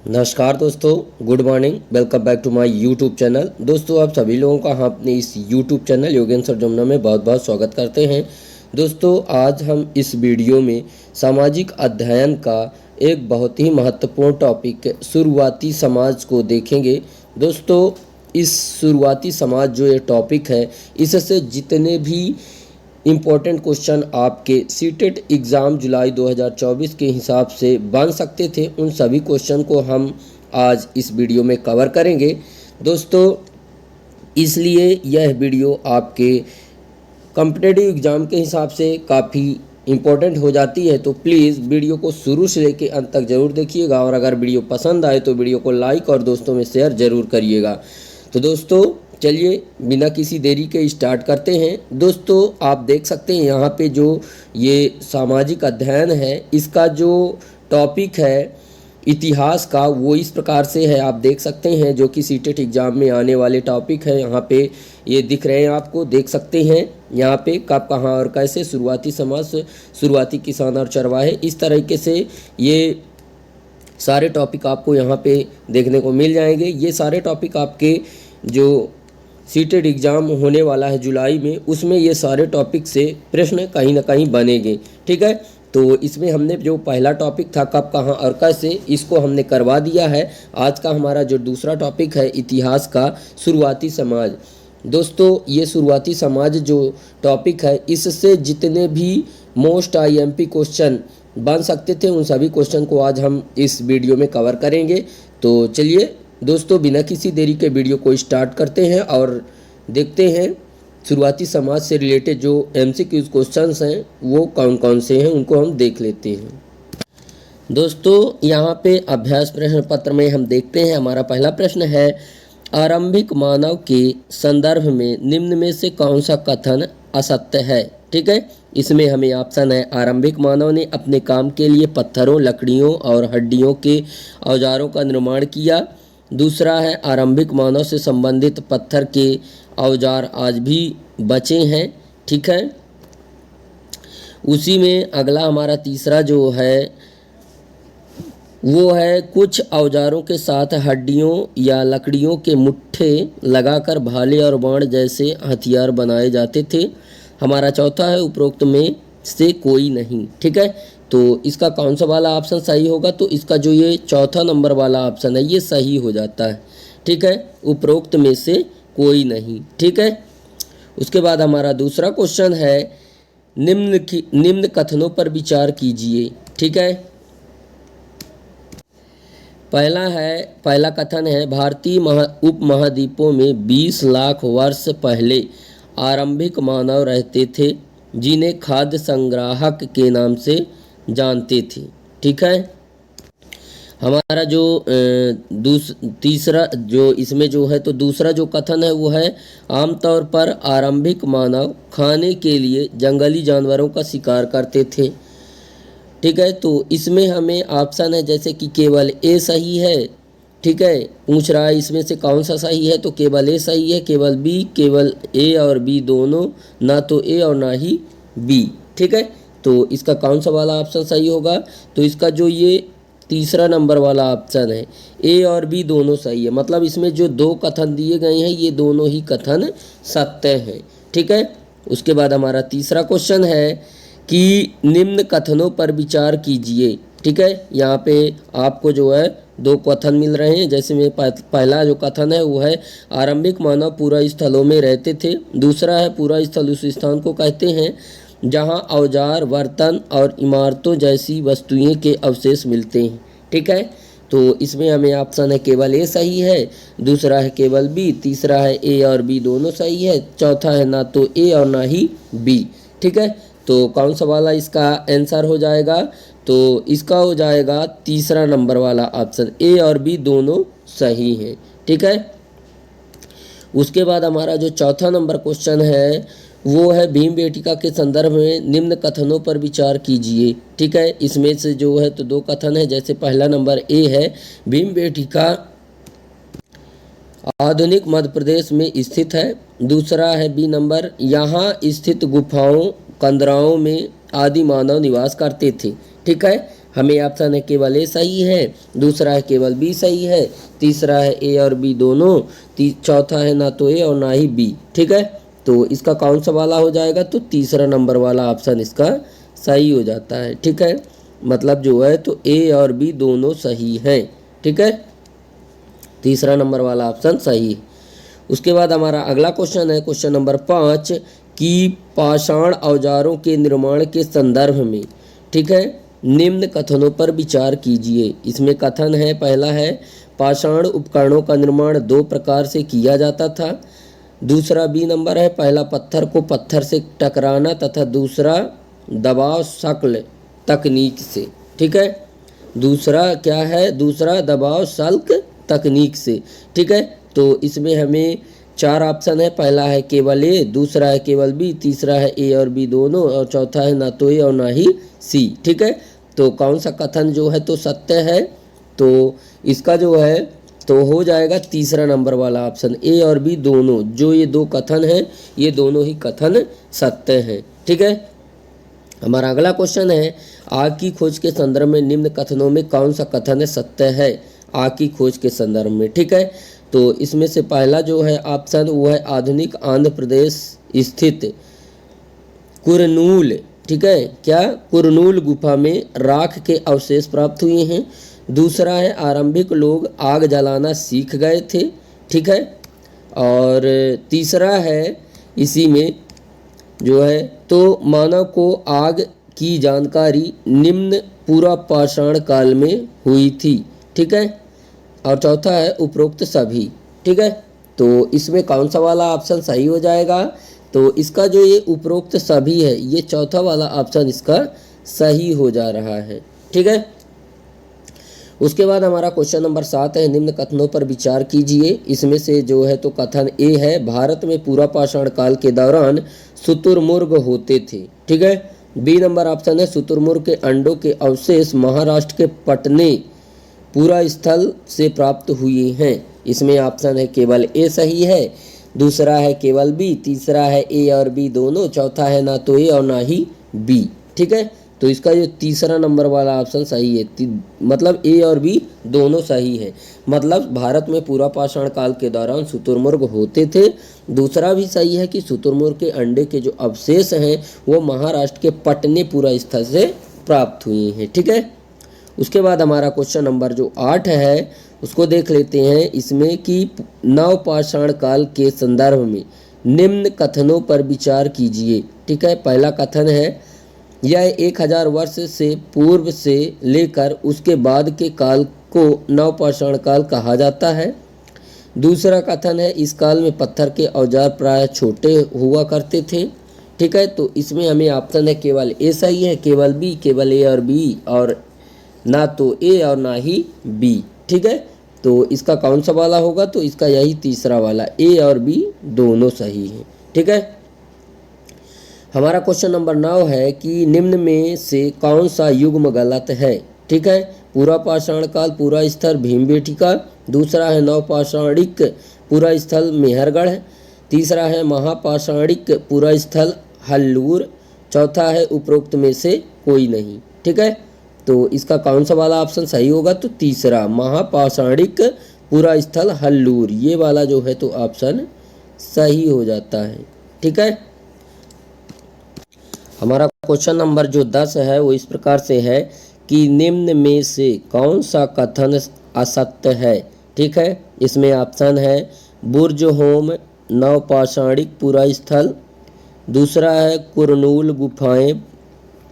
नमस्कार दोस्तों, good morning. Welcome back to my YouTube channel. दोस्तों, आप सभी लोगों का हम अपने इस यूट्यूब चैनल योगेंद्र जमुना में बहुत बहुत स्वागत करते हैं। दोस्तों, आज हम इस वीडियो में सामाजिक अध्ययन का एक बहुत ही महत्वपूर्ण टॉपिक शुरुआती समाज को देखेंगे। दोस्तों, इस शुरुआती समाज जो ये टॉपिक है, इससे जितने भी इम्पोर्टेंट क्वेश्चन आपके सीटेट एग्ज़ाम जुलाई 2024 के हिसाब से बन सकते थे, उन सभी क्वेश्चन को हम आज इस वीडियो में कवर करेंगे। दोस्तों, इसलिए यह वीडियो आपके कॉम्पिटिटिव एग्ज़ाम के हिसाब से काफ़ी इम्पोर्टेंट हो जाती है, तो प्लीज़ वीडियो को शुरू से लेकर अंत तक ज़रूर देखिएगा और अगर वीडियो पसंद आए तो वीडियो को लाइक और दोस्तों में शेयर ज़रूर करिएगा। तो दोस्तों, चलिए बिना किसी देरी के स्टार्ट करते हैं। दोस्तों, आप देख सकते हैं यहाँ पे जो ये सामाजिक अध्ययन है, इसका जो टॉपिक है इतिहास का, वो इस प्रकार से है। आप देख सकते हैं जो कि सीटेट एग्ज़ाम में आने वाले टॉपिक है। यहाँ पे ये दिख रहे हैं, आपको देख सकते हैं यहाँ पे कब, कहाँ और कैसे, शुरुआती समाज, शुरुआती किसान और चरवाहे, इस तरीके से ये सारे टॉपिक आपको यहाँ पे देखने को मिल जाएंगे। ये सारे टॉपिक आपके जो सीटेट एग्ज़ाम होने वाला है जुलाई में, उसमें ये सारे टॉपिक से प्रश्न कहीं ना कहीं बनेंगे। ठीक है, तो इसमें हमने जो पहला टॉपिक था कब, कहाँ और कैसे, इसको हमने करवा दिया है। आज का हमारा जो दूसरा टॉपिक है इतिहास का शुरुआती समाज। दोस्तों, ये शुरुआती समाज जो टॉपिक है, इससे जितने भी मोस्ट आईएमपी क्वेश्चन बन सकते थे, उन सभी क्वेश्चन को आज हम इस वीडियो में कवर करेंगे। तो चलिए दोस्तों, बिना किसी देरी के वीडियो को स्टार्ट करते हैं और देखते हैं शुरुआती समाज से रिलेटेड जो एमसीक्यूज क्वेश्चंस हैं वो कौन कौन से हैं, उनको हम देख लेते हैं। दोस्तों, यहाँ पे अभ्यास प्रश्न पत्र में हम देखते हैं, हमारा पहला प्रश्न है, आरंभिक मानव के संदर्भ में निम्न में से कौन सा कथन असत्य है। ठीक है, इसमें हमें ऑप्शन है, आरंभिक मानव ने अपने काम के लिए पत्थरों, लकड़ियों और हड्डियों के औजारों का निर्माण किया। दूसरा है, आरंभिक मानव से संबंधित पत्थर के औजार आज भी बचे हैं। ठीक है, उसी में अगला हमारा तीसरा जो है वो है, कुछ औजारों के साथ हड्डियों या लकड़ियों के मुट्ठे लगाकर भाले और बाण जैसे हथियार बनाए जाते थे। हमारा चौथा है, उपरोक्त में से कोई नहीं। ठीक है, तो इसका कौन सा वाला ऑप्शन सही होगा, तो इसका जो ये चौथा नंबर वाला ऑप्शन है ये सही हो जाता है। ठीक है, उपरोक्त में से कोई नहीं। ठीक है, उसके बाद हमारा दूसरा क्वेश्चन है, निम्न कथनों पर विचार कीजिए। ठीक है, पहला कथन है, भारतीय उपमहाद्वीपों में 20 लाख वर्ष पहले आरंभिक मानव रहते थे जिन्हें खाद्य संग्राहक के नाम से जानते थे। ठीक है, हमारा जो तीसरा जो इसमें जो है, तो दूसरा जो कथन है वो है, आमतौर पर आरंभिक मानव खाने के लिए जंगली जानवरों का शिकार करते थे। ठीक है, तो इसमें हमें ऑप्शन है जैसे कि केवल ए सही है। ठीक है, पूछ रहा है इसमें से कौन सा सही है, तो केवल ए सही है, केवल बी, केवल ए और बी दोनों, ना तो ए और ना ही बी। ठीक है, तो इसका कौन सा वाला ऑप्शन सही होगा, तो इसका जो ये तीसरा नंबर वाला ऑप्शन है, ए और बी दोनों सही है। मतलब इसमें जो दो कथन दिए गए हैं ये दोनों ही कथन सत्य हैं। ठीक है, उसके बाद हमारा तीसरा क्वेश्चन है कि निम्न कथनों पर विचार कीजिए। ठीक है, यहाँ पे आपको जो है दो कथन मिल रहे हैं। जैसे में पहला जो कथन है वो है, आरंभिक मानव पूरा स्थलों में रहते थे। दूसरा है, पूरा स्थल उस स्थान को कहते हैं जहां औजार, बर्तन और इमारतों जैसी वस्तुएं के अवशेष मिलते हैं। ठीक है, तो इसमें हमें ऑप्शन है केवल ए सही है, दूसरा है केवल बी, तीसरा है ए और बी दोनों सही है, चौथा है ना तो ए और ना ही बी। ठीक है, तो कौन सा वाला इसका आंसर हो जाएगा, तो इसका हो जाएगा तीसरा नंबर वाला ऑप्शन, ए और बी दोनों सही हैं। ठीक है, उसके बाद हमारा जो चौथा नंबर क्वेश्चन है वो है, भीमबेटका के संदर्भ में निम्न कथनों पर विचार कीजिए। ठीक है, इसमें से जो है तो दो कथन है। जैसे पहला नंबर ए है, भीमबेटका आधुनिक मध्य प्रदेश में स्थित है। दूसरा है बी नंबर, यहाँ स्थित गुफाओं, कंदराओं में आदि मानव निवास करते थे। ठीक है, हमें ऑप्शन है केवल ए सही है, दूसरा है केवल बी सही है, तीसरा है ए और बी दोनों, चौथा है ना तो ए और ना ही बी। ठीक है, तो इसका कौन सा वाला हो जाएगा, तो तीसरा नंबर वाला ऑप्शन इसका सही हो जाता है। ठीक है, मतलब जो है तो ए और बी दोनों सही हैं। ठीक है, तीसरा नंबर वाला ऑप्शन सही है। उसके बाद हमारा अगला क्वेश्चन है क्वेश्चन नंबर 5 कि पाषाण औजारों के निर्माण के संदर्भ में, ठीक है, निम्न कथनों पर विचार कीजिए। इसमें कथन है, पहला है पाषाण उपकरणों का निर्माण 2 प्रकार से किया जाता था। दूसरा बी नंबर है, पहला पत्थर को पत्थर से टकराना तथा दूसरा दबाव शक्ल तकनीक से। ठीक है, दूसरा क्या है, दूसरा दबाव शल्क तकनीक से। ठीक है, तो इसमें हमें 4 ऑप्शन है, पहला है केवल ए, दूसरा है केवल बी, तीसरा है ए और बी दोनों और चौथा है ना तो ए और ना ही सी। ठीक है, तो कौन सा कथन जो है तो सत्य है, तो इसका जो है तो हो जाएगा तीसरा नंबर वाला ऑप्शन, ए और बी दोनों, जो ये 2 कथन हैं ये दोनों ही कथन सत्य हैं। ठीक है, हमारा अगला क्वेश्चन है आग की खोज के संदर्भ में निम्न कथनों में कौन सा कथन सत्य है आग की खोज के संदर्भ में। ठीक है, तो इसमें से पहला जो है ऑप्शन वो है आधुनिक आंध्र प्रदेश स्थित कुरनूल, ठीक है, क्या कुरनूल गुफा में राख के अवशेष प्राप्त हुए हैं। दूसरा है आरंभिक लोग आग जलाना सीख गए थे। ठीक है, और तीसरा है इसी में जो है तो मानव को आग की जानकारी निम्न पूरा पाषाण काल में हुई थी। ठीक है, और चौथा है उपरोक्त सभी। ठीक है, तो इसमें कौन सा वाला ऑप्शन सही हो जाएगा, तो इसका जो ये उपरोक्त सभी है ये चौथा वाला ऑप्शन इसका सही हो जा रहा है। ठीक है, उसके बाद हमारा क्वेश्चन नंबर 7 है निम्न कथनों पर विचार कीजिए। इसमें से जो है तो कथन ए है भारत में पूरा पाषाण काल के दौरान शुतुरमुर्ग होते थे। ठीक है, बी नंबर ऑप्शन है शुतुरमुर्ग के अंडों के अवशेष महाराष्ट्र के पटने पूरा स्थल से प्राप्त हुए हैं। इसमें ऑप्शन है केवल ए सही है, दूसरा है केवल बी, तीसरा है ए और बी दोनों, चौथा है ना तो ए और ना ही बी। ठीक है, तो इसका जो तीसरा नंबर वाला ऑप्शन सही है, मतलब ए और बी दोनों सही है, मतलब भारत में पूरा पाषाण काल के दौरान शुतुरमुर्ग होते थे। दूसरा भी सही है कि शुतुरमुर्ग के अंडे के जो अवशेष हैं वो महाराष्ट्र के पटने पूरा स्थल से प्राप्त हुए हैं। ठीक है, उसके बाद हमारा क्वेश्चन नंबर जो 8 है उसको देख लेते हैं। इसमें कि नव पाषाण काल के संदर्भ में निम्न कथनों पर विचार कीजिए। ठीक है, पहला कथन है यह 1000 वर्ष से पूर्व से लेकर उसके बाद के काल को नव पाषाण काल कहा जाता है। दूसरा कथन है इस काल में पत्थर के औजार प्राय छोटे हुआ करते थे। ठीक है, तो इसमें हमें ऑप्शन है केवल ए सही है, केवल बी, केवल ए और बी, और ना तो ए और ना ही बी। ठीक है, तो इसका कौन सा वाला होगा, तो इसका यही तीसरा वाला, ए और बी दोनों सही हैं। ठीक है, हमारा क्वेश्चन नंबर 9 है कि निम्न में से कौन सा युग्म गलत है। ठीक है, पूरा पाषाण काल पूरा स्थल भीमबेटका, दूसरा है नवपाषाणिक पूरा स्थल मेहरगढ़, तीसरा है महापाषाणिक पूरा स्थल हल्लूर, चौथा है उपरोक्त में से कोई नहीं। ठीक है, तो इसका कौन सा वाला ऑप्शन सही होगा, तो तीसरा महापाषाणिक पूरा स्थल हल्लूर, ये वाला जो है तो ऑप्शन सही हो जाता है। ठीक है, हमारा क्वेश्चन नंबर जो 10 है वो इस प्रकार से है कि निम्न में से कौन सा कथन असत्य है। ठीक है, इसमें ऑप्शन है बुर्ज होम नवपाषाणिक पूरा स्थल, दूसरा है कुरनूल गुफाएं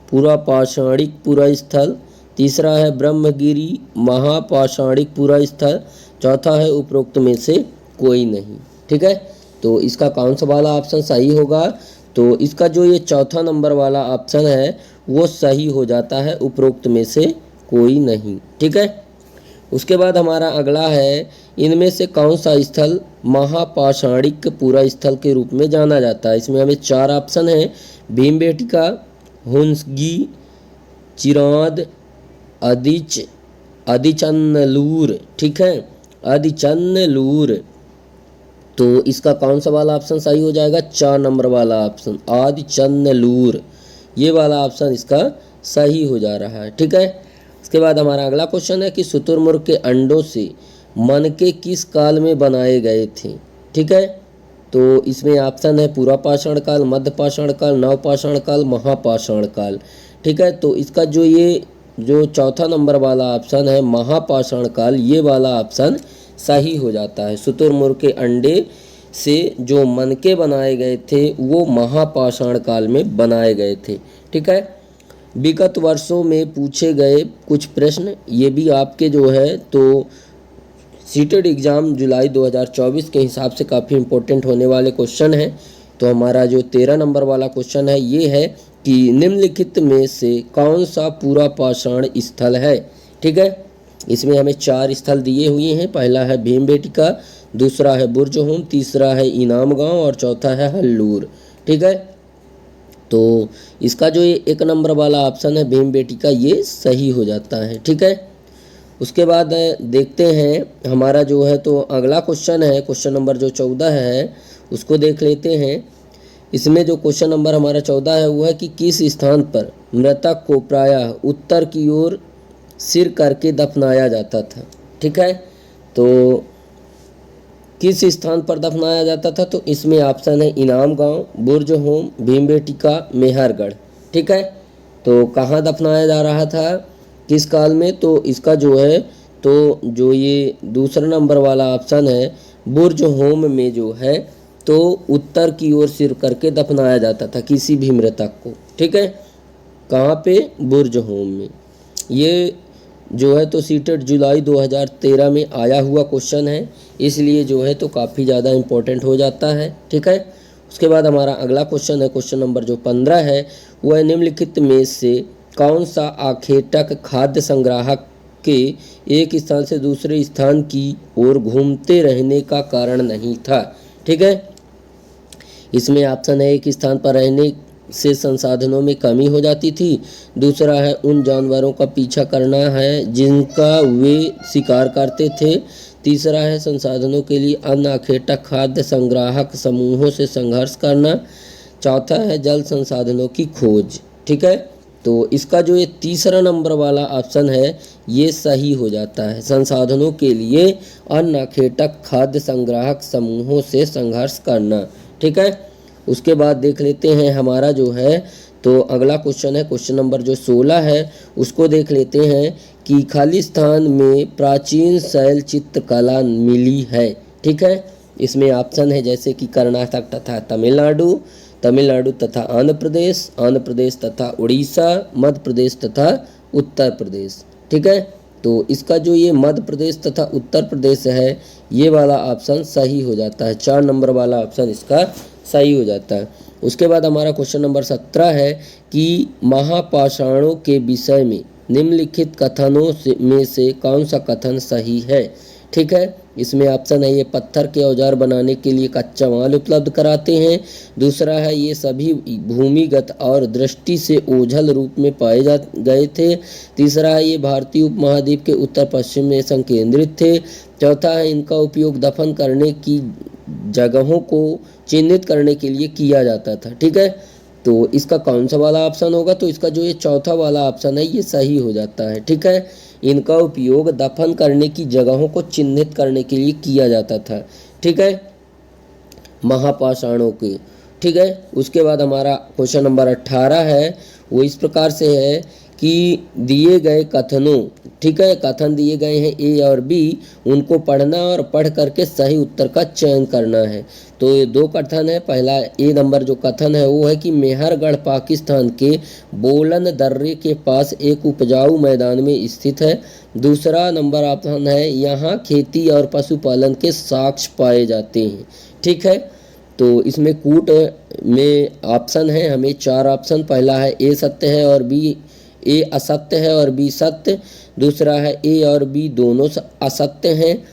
पूरा पाषाणिक पूरा स्थल, तीसरा है ब्रह्मगिरी महापाषाणिक पूरा स्थल, चौथा है उपरोक्त में से कोई नहीं। ठीक है, तो इसका कौन सा वाला ऑप्शन सही होगा, तो इसका जो ये चौथा नंबर वाला ऑप्शन है वो सही हो जाता है, उपरोक्त में से कोई नहीं। ठीक है, उसके बाद हमारा अगला है इनमें से कौन सा स्थल महापाषाणिक पूरा स्थल के रूप में जाना जाता है। इसमें हमें 4 ऑप्शन हैं, भीमबेटका, हुंसगी, चिराद, आदिचन्नलूर। ठीक है, आदिचन्नलूर, तो इसका कौन सा वाला ऑप्शन सही हो जाएगा, 4 नंबर वाला ऑप्शन आदिचन्नलूर, ये वाला ऑप्शन इसका सही हो जा रहा है। ठीक है, इसके बाद हमारा अगला क्वेश्चन है कि शुतुरमुर्ग के अंडों से मनके किस काल में बनाए गए थे। ठीक है, तो इसमें ऑप्शन है पूरा पाषाण काल, मध्य पाषाण काल, नवपाषाण काल, महापाषाण काल। ठीक है, तो इसका जो चौथा नंबर वाला ऑप्शन है महापाषाण काल, ये वाला ऑप्शन सही हो जाता है। शुतुरमुर्ग के अंडे से जो मनके बनाए गए थे वो महापाषाण काल में बनाए गए थे। ठीक है, विगत वर्षों में पूछे गए कुछ प्रश्न, ये भी आपके जो है तो सीटेड एग्ज़ाम जुलाई 2024 के हिसाब से काफ़ी इम्पोर्टेंट होने वाले क्वेश्चन हैं। तो हमारा जो 13 नंबर वाला क्वेश्चन है ये है कि निम्नलिखित में से कौन सा पूरा पाषाण स्थल है। ठीक है, इसमें हमें 4 स्थल दिए हुए हैं। पहला है भीमबेटका, दूसरा है बुर्जहोम, तीसरा है इनाम गांव और चौथा है हल्लूर। ठीक है, तो इसका जो ये 1 नंबर वाला ऑप्शन है भीमबेटका, ये सही हो जाता है। ठीक है, उसके बाद देखते हैं हमारा जो है तो अगला क्वेश्चन है, क्वेश्चन नंबर जो 14 है उसको देख लेते हैं। इसमें जो क्वेश्चन नंबर हमारा 14 है वो है कि किस स्थान पर मृतक को प्रायः उत्तर की ओर सिर करके दफनाया जाता था। ठीक है, तो किस स्थान पर दफनाया जाता था, तो इसमें ऑप्शन है इनाम गांव, बुर्जहोम, भीमबेटका, मेहरगढ़। ठीक है, तो कहाँ दफनाया जा रहा था, किस काल में, तो इसका जो है तो जो ये दूसरा नंबर वाला ऑप्शन है बुर्जहोम में जो है तो उत्तर की ओर सिर करके दफनाया जाता था किसी भी मृतक को। ठीक है, कहाँ पे, बुर्जहोम में। ये जो है तो सीटेड जुलाई 2013 में आया हुआ क्वेश्चन है, इसलिए जो है तो काफ़ी ज़्यादा इम्पोर्टेंट हो जाता है। ठीक है, उसके बाद हमारा अगला क्वेश्चन है, क्वेश्चन नंबर जो 15 है वह है निम्नलिखित में से कौन सा आखेटक खाद्य संग्राहक के एक स्थान से दूसरे स्थान की ओर घूमते रहने का कारण नहीं था। ठीक है, इसमें ऑप्शन है एक स्थान पर रहने से संसाधनों में कमी हो जाती थी, दूसरा है उन जानवरों का पीछा करना है जिनका वे शिकार करते थे, तीसरा है संसाधनों के लिए अन्य आखेटक खाद्य संग्राहक समूहों से संघर्ष करना, चौथा है जल संसाधनों की खोज। ठीक है, तो इसका जो ये तीसरा नंबर वाला ऑप्शन है ये सही हो जाता है, संसाधनों के लिए अन्य आखेटक खाद्य संग्राहक समूहों से संघर्ष करना। ठीक है, उसके बाद देख लेते हैं हमारा जो है तो अगला क्वेश्चन है, क्वेश्चन नंबर जो 16 है उसको देख लेते हैं कि खाली स्थान में प्राचीन शैल चित्रकला मिली है। ठीक है, इसमें ऑप्शन है जैसे कि कर्नाटक तथा तमिलनाडु, तमिलनाडु तथा आंध्र प्रदेश तथा उड़ीसा, मध्य प्रदेश तथा उत्तर प्रदेश। ठीक है, तो इसका जो ये मध्य प्रदेश तथा उत्तर प्रदेश है ये वाला ऑप्शन सही हो जाता है, 4 नंबर वाला ऑप्शन इसका सही हो जाता है। उसके बाद हमारा क्वेश्चन नंबर 17 है कि महापाषाणों के विषय में निम्नलिखित कथनों में से कौन सा कथन सही है। ठीक है, इसमें ऑप्शन है ये पत्थर के औजार बनाने के लिए कच्चा माल उपलब्ध कराते हैं, दूसरा है ये सभी भूमिगत और दृष्टि से ओझल रूप में पाए गए थे, तीसरा है ये भारतीय उपमहाद्वीप के उत्तर पश्चिम में संकेंद्रित थे, चौथा है इनका उपयोग दफन करने की जगहों को चिन्हित करने के लिए किया जाता था। ठीक है, तो इसका कौन सा वाला ऑप्शन होगा, तो इसका जो ये चौथा वाला ऑप्शन है ये सही हो जाता है। ठीक है, इनका उपयोग दफन करने की जगहों को चिन्हित करने के लिए किया जाता था। ठीक है, महापाषाणों के। ठीक है, उसके बाद हमारा क्वेश्चन नंबर 18 है वो इस प्रकार से है कि दिए गए कथनों, ठीक है, कथन दिए गए हैं ए और बी, उनको पढ़ना और पढ़ करके सही उत्तर का चयन करना है। तो ये 2 कथन है, पहला ए नंबर जो कथन है वो है कि मेहरगढ़ पाकिस्तान के बोलन दर्रे के पास एक उपजाऊ मैदान में स्थित है, दूसरा नंबर ऑप्शन है यहाँ खेती और पशुपालन के साक्ष्य पाए जाते हैं। ठीक है, तो इसमें कूट में ऑप्शन है हमें 4 ऑप्शन, पहला है ए सत्य है और बी ए असत्य है और बी सत्य, दूसरा है ए और बी दोनों असत्य हैं,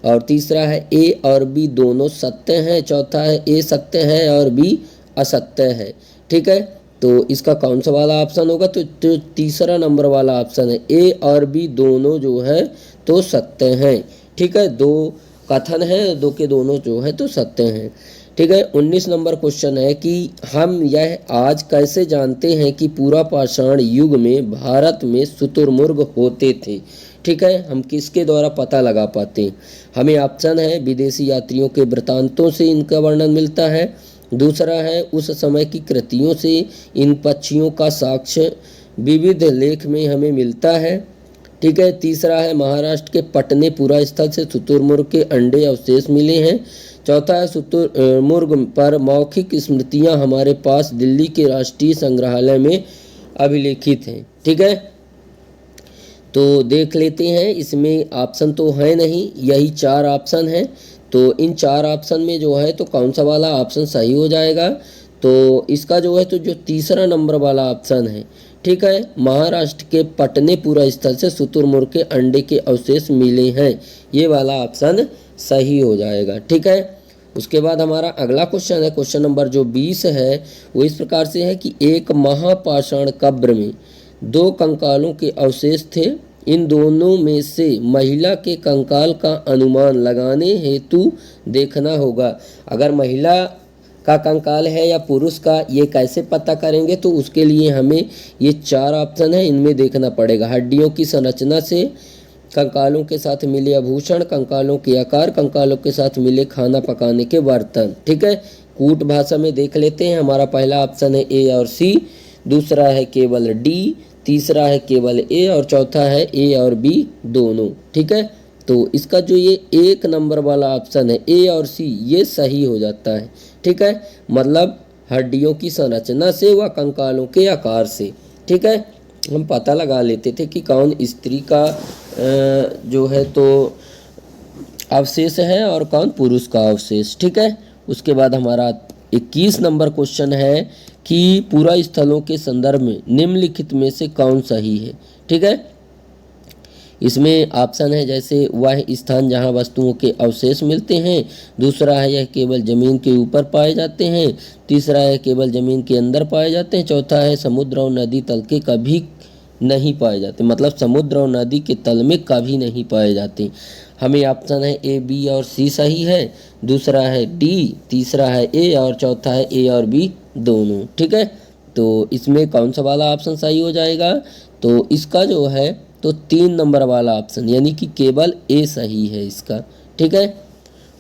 और तीसरा है ए और बी दोनों सत्य हैं, चौथा है ए सत्य है और बी असत्य है। ठीक है, तो इसका कौन सा वाला ऑप्शन होगा, तो तीसरा नंबर वाला ऑप्शन है, ए और बी दोनों जो है तो सत्य हैं। ठीक है, 2 कथन है, 2 के दोनों जो है तो सत्य हैं। ठीक है। 19 नंबर क्वेश्चन है कि हम यह आज कैसे जानते हैं कि पूरा पाषाण युग में भारत में शुतुरमुर्ग होते थे। ठीक है, हम किसके द्वारा पता लगा पाते हैं। हमें ऑप्शन है विदेशी यात्रियों के वृतांतों से इनका वर्णन मिलता है, दूसरा है उस समय की कृतियों से इन पक्षियों का साक्ष्य विविध लेख में हमें मिलता है। ठीक है, तीसरा है महाराष्ट्र के पटनेपुरा स्थल से शुतुरमुर्ग के अंडे अवशेष मिले हैं। चौथा है शुतुरमुर्ग पर मौखिक स्मृतियां हमारे पास दिल्ली के राष्ट्रीय संग्रहालय में अभिलेखित हैं। ठीक है, तो देख लेते हैं, इसमें ऑप्शन तो है नहीं, यही 4 ऑप्शन हैं। तो इन 4 ऑप्शन में जो है तो कौन सा वाला ऑप्शन सही हो जाएगा, तो इसका जो है तो जो तीसरा नंबर वाला ऑप्शन है। ठीक है, महाराष्ट्र के पटनेपुरा स्थल से शुतुरमुर्ग के अंडे के अवशेष मिले हैं, ये वाला ऑप्शन सही हो जाएगा। ठीक है, उसके बाद हमारा अगला क्वेश्चन है, क्वेश्चन नंबर जो 20 है वो इस प्रकार से है कि एक महापाषाण कब्र में 2 कंकालों के अवशेष थे, इन दोनों में से महिला के कंकाल का अनुमान लगाने हेतु देखना होगा। अगर महिला का कंकाल है या पुरुष का, ये कैसे पता करेंगे, तो उसके लिए हमें ये 4 ऑप्शन है, इनमें देखना पड़ेगा। हड्डियों की संरचना से, कंकालों के साथ मिले आभूषण, कंकालों के आकार, कंकालों के साथ मिले खाना पकाने के बर्तन। ठीक है, कूट भाषा में देख लेते हैं। हमारा पहला ऑप्शन है ए और सी, दूसरा है केवल डी, तीसरा है केवल ए और चौथा है ए और बी दोनों। ठीक है, तो इसका जो ये 1 नंबर वाला ऑप्शन है ए और सी, ये सही हो जाता है। ठीक है, मतलब हड्डियों की संरचना से व कंकालों के आकार से। ठीक है, हम पता लगा लेते थे कि कौन स्त्री का जो है तो अवशेष है और कौन पुरुष का अवशेष। ठीक है, उसके बाद हमारा 21 नंबर क्वेश्चन है कि पूरा स्थलों के संदर्भ में निम्नलिखित में से कौन सही है। ठीक है, इसमें ऑप्शन है जैसे वह स्थान जहां वस्तुओं के अवशेष मिलते हैं, दूसरा है यह केवल जमीन के ऊपर पाए जाते हैं, तीसरा है केवल जमीन के अंदर पाए जाते हैं, चौथा है समुद्र और नदी तल के कभी नहीं पाए जाते, मतलब समुद्र और नदी के तल में कभी नहीं पाए जाते। हमें ऑप्शन है ए, बी और सी सही है, दूसरा है डी, तीसरा है ए और चौथा है ए और बी दोनों। ठीक है, तो इसमें कौन सा वाला ऑप्शन सही हो जाएगा, तो इसका जो है तो 3 नंबर वाला ऑप्शन यानी कि केवल ए सही है इसका। ठीक है,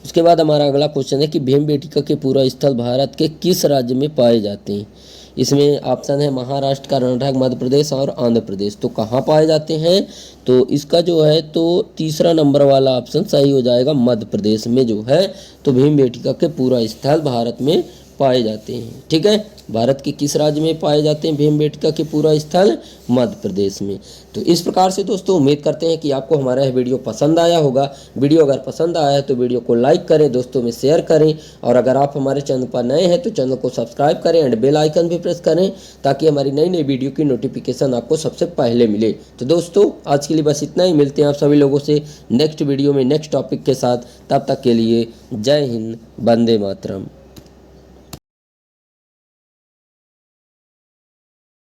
उसके बाद हमारा अगला क्वेश्चन है कि भीमबेटका के पूरा स्थल भारत के किस राज्य में पाए जाते हैं। इसमें ऑप्शन है महाराष्ट्र, कर्नाटक, मध्य प्रदेश और आंध्र प्रदेश। तो कहाँ पाए जाते हैं, तो इसका जो है तो तीसरा नंबर वाला ऑप्शन सही हो जाएगा, मध्य प्रदेश में जो है तो भीमबेटका के पूरा स्थल भारत में पाए जाते हैं। ठीक है, भारत के किस राज्य में पाए जाते हैं भीमबेटका के पूरा स्थल, मध्य प्रदेश में। तो इस प्रकार से दोस्तों उम्मीद करते हैं कि आपको हमारा यह वीडियो पसंद आया होगा। वीडियो अगर पसंद आया है तो वीडियो को लाइक करें, दोस्तों में शेयर करें, और अगर आप हमारे चैनल पर नए हैं तो चैनल को सब्सक्राइब करें एंड बेल आइकन भी प्रेस करें ताकि हमारी नई नई वीडियो की नोटिफिकेशन आपको सबसे पहले मिले। तो दोस्तों आज के लिए बस इतना ही, मिलते हैं आप सभी लोगों से नेक्स्ट वीडियो में नेक्स्ट टॉपिक के साथ। तब तक के लिए जय हिंद, वंदे मातरम।